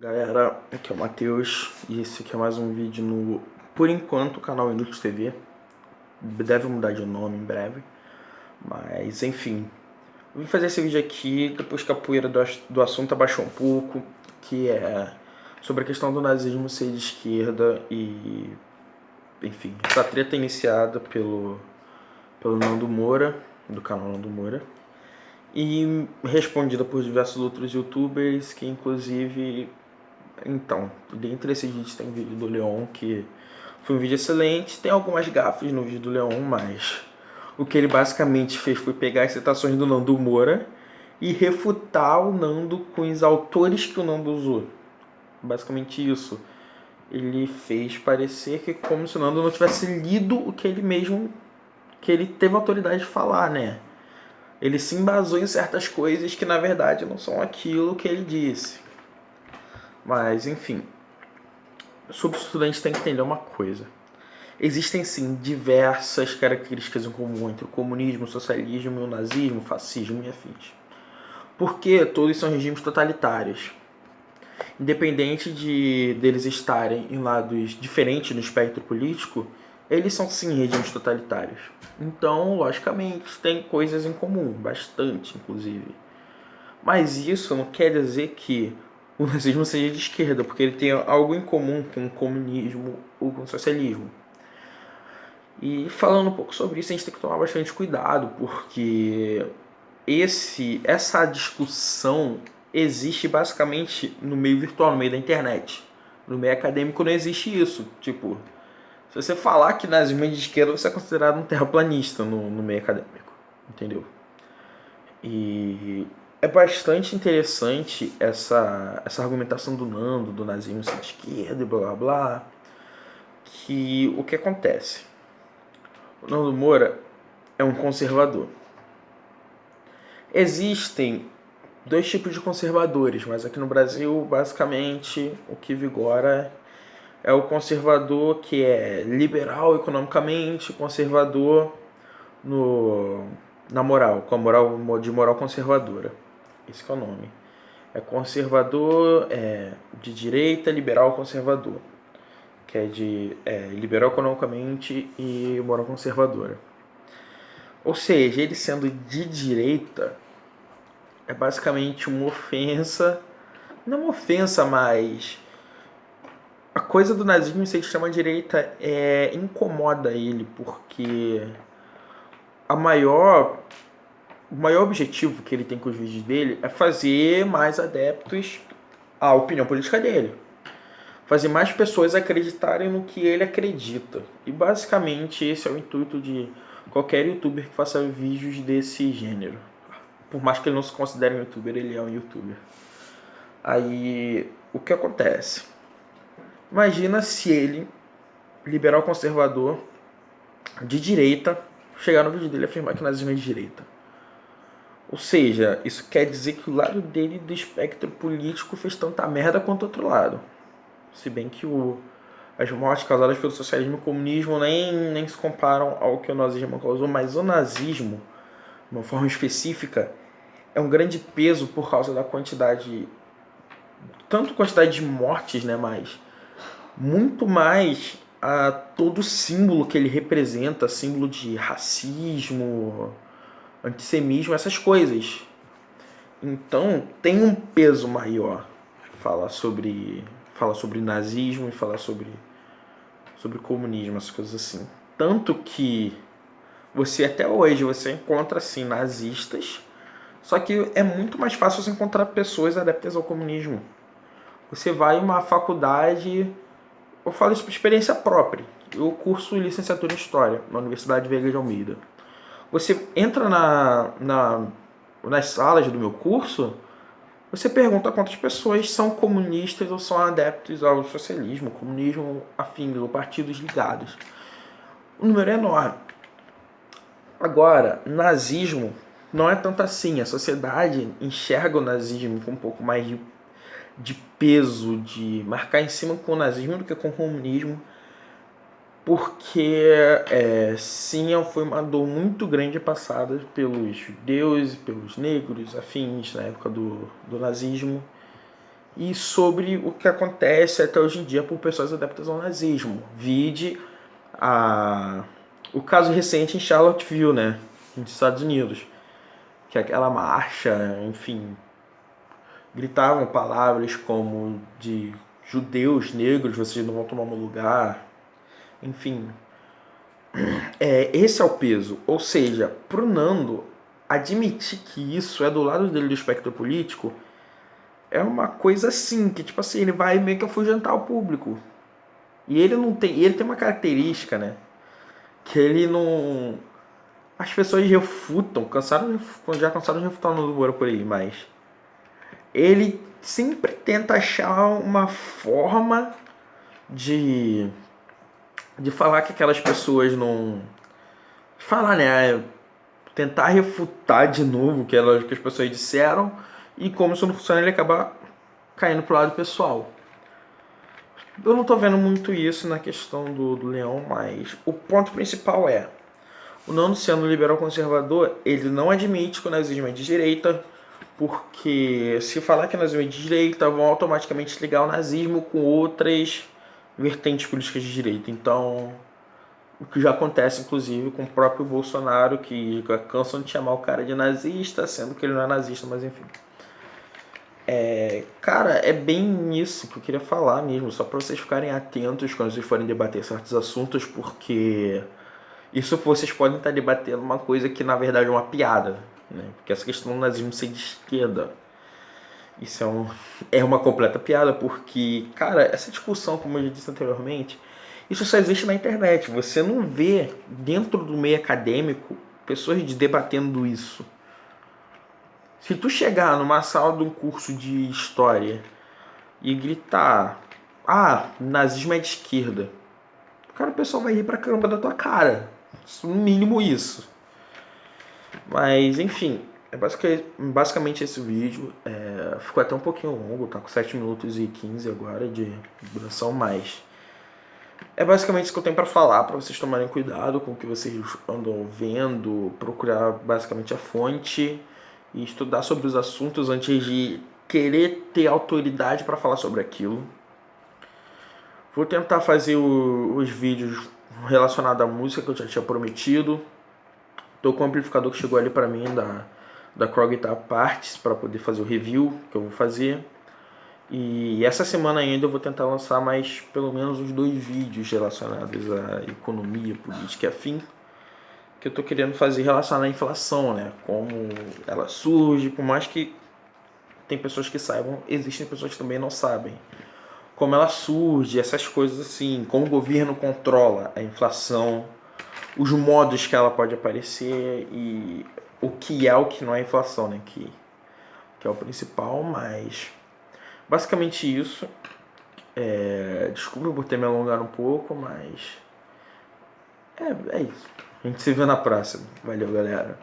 Galera, aqui é o Matheus e esse aqui é mais um vídeo no, por enquanto, canal Inútil TV. Deve mudar de nome em breve, mas enfim. Eu vim fazer esse vídeo aqui depois que a poeira do assunto abaixou um pouco, que é sobre a questão do nazismo ser de esquerda e, enfim, essa treta iniciada pelo Nando Moura, do canal Nando Moura, e respondida por diversos outros youtubers que, inclusive, então, dentre esses vídeos tem o vídeo do Leon, que foi um vídeo excelente. Tem algumas gafes no vídeo do Leon, mas o que ele basicamente fez foi pegar as citações do Nando Moura e refutar o Nando com os autores que o Nando usou. Basicamente isso. Ele fez parecer que como se o Nando não tivesse lido o que ele mesmo, que ele teve autoridade de falar, né? Ele se embasou em certas coisas que na verdade não são aquilo que ele disse. Mas, enfim, sobre o estudante tem que entender uma coisa. Existem sim diversas características em comum entre o comunismo, o socialismo, o nazismo, o fascismo e afins. Porque todos são regimes totalitários. Independente deles estarem em lados diferentes no espectro político, eles são sim regimes totalitários. Então, logicamente, tem coisas em comum, bastante inclusive. Mas isso não quer dizer que o nazismo seja de esquerda, porque ele tem algo em comum com o comunismo ou com o socialismo. E falando um pouco sobre isso, a gente tem que tomar bastante cuidado, porque essa discussão existe basicamente no meio virtual, no meio da internet. No meio acadêmico não existe isso. Tipo, se você falar que nazismo é de esquerda, você é considerado um terraplanista no meio acadêmico. Entendeu? E é bastante interessante essa argumentação do Nando, do nazismo ser de esquerda e blá blá blá. Que o que acontece? O Nando Moura é um conservador. Existem dois tipos de conservadores, mas aqui no Brasil, basicamente, o que vigora é o conservador que é liberal economicamente, conservador na moral, com a moral de moral conservadora. Esse é o nome. É conservador de direita, liberal conservador, que é de liberal economicamente e moral conservadora. Ou seja, ele sendo de direita é basicamente uma ofensa, não uma ofensa, mas a coisa do nazismo ser de extrema-direita incomoda ele, porque o maior objetivo que ele tem com os vídeos dele é fazer mais adeptos à opinião política dele. Fazer mais pessoas acreditarem no que ele acredita. E basicamente esse é o intuito de qualquer youtuber que faça vídeos desse gênero. Por mais que ele não se considere um youtuber, ele é um youtuber. Aí, o que acontece? Imagina se ele, liberal conservador, de direita, chegar no vídeo dele e afirmar que nazismo é de direita. Ou seja, isso quer dizer que o lado dele do espectro político fez tanta merda quanto o outro lado. Se bem que as mortes causadas pelo socialismo e o comunismo nem se comparam ao que o nazismo causou, mas o nazismo, de uma forma específica, é um grande peso por causa da quantidade, tanto quantidade de mortes, né, mas muito mais a todo o símbolo que ele representa, símbolo de racismo, antissemismo, essas coisas. Então tem um peso maior falar sobre nazismo e falar sobre comunismo, essas coisas assim. Tanto que você até hoje você encontra assim nazistas, só que é muito mais fácil você encontrar pessoas adeptas ao comunismo. Você vai em uma faculdade, eu falo isso por experiência própria. Eu curso licenciatura em História na Universidade Veiga de Almeida. Você entra nas salas do meu curso, você pergunta quantas pessoas são comunistas ou são adeptos ao socialismo, comunismo afins ou partidos ligados. O número é enorme. Agora, nazismo não é tanto assim. A sociedade enxerga o nazismo com um pouco mais de peso, de marcar em cima com o nazismo do que com o comunismo, porque sim, foi uma dor muito grande passada pelos judeus e pelos negros afins na época do nazismo, e sobre o que acontece até hoje em dia por pessoas adeptas ao nazismo. Vide o caso recente em Charlottesville, né, nos Estados Unidos, que é aquela marcha, enfim, gritavam palavras como de judeus, negros, vocês não vão tomar meu lugar, enfim. Esse é o peso. Ou seja, pro Nando, admitir que isso é do lado dele do espectro político é uma coisa assim, que tipo assim, ele vai meio que afugentar o público. E ele não tem. Ele tem uma característica, né? Que ele não. As pessoas refutam, já cansaram de refutar o Nando Moura por aí, mas ele sempre tenta achar uma forma de falar que aquelas pessoas não. Falar, né? Tentar refutar de novo o que as pessoas disseram, e como isso não funciona, ele acaba caindo pro lado pessoal. Eu não tô vendo muito isso na questão do Leão, mas o ponto principal é: o Nando, sendo liberal conservador, ele não admite que o nazismo é de direita, porque se falar que o nazismo é de direita, vão automaticamente ligar o nazismo com outras vertentes políticas de direita. Então, o que já acontece, inclusive, com o próprio Bolsonaro, que cansam de chamar o cara de nazista, sendo que ele não é nazista, mas enfim. Cara, é bem isso que eu queria falar mesmo, só para vocês ficarem atentos quando vocês forem debater certos assuntos, porque isso vocês podem estar debatendo uma coisa que na verdade é uma piada, né? Porque essa questão do nazismo ser de esquerda, isso é uma completa piada, porque, cara, essa discussão, como eu já disse anteriormente, isso só existe na internet. Você não vê dentro do meio acadêmico pessoas debatendo isso. Se tu chegar numa sala de um curso de história e gritar: ah, nazismo é de esquerda, cara, o pessoal vai rir pra caramba da tua cara. No mínimo isso. Mas, enfim, é basicamente esse vídeo. Ficou até um pouquinho longo, tá com 7 minutos e 15 agora de duração, mas é basicamente isso que eu tenho pra falar, pra vocês tomarem cuidado com o que vocês andam vendo, procurar basicamente a fonte e estudar sobre os assuntos antes de querer ter autoridade pra falar sobre aquilo. Vou tentar fazer os vídeos relacionados à música que eu já tinha prometido. Tô com o amplificador que chegou ali pra mim da Crow Guitar Parts para poder fazer o review que eu vou fazer. E essa semana ainda eu vou tentar lançar mais pelo menos uns 2 vídeos relacionados à economia, política e afim, que eu tô querendo fazer relacionado à inflação, né? Como ela surge, por mais que tem pessoas que saibam, existem pessoas que também não sabem. Como ela surge, essas coisas assim, como o governo controla a inflação, os modos que ela pode aparecer e o que é o que não é inflação, né? Que é o principal, mas basicamente isso. Desculpa por ter me alongado um pouco, mas é isso. A gente se vê na próxima. Valeu, galera.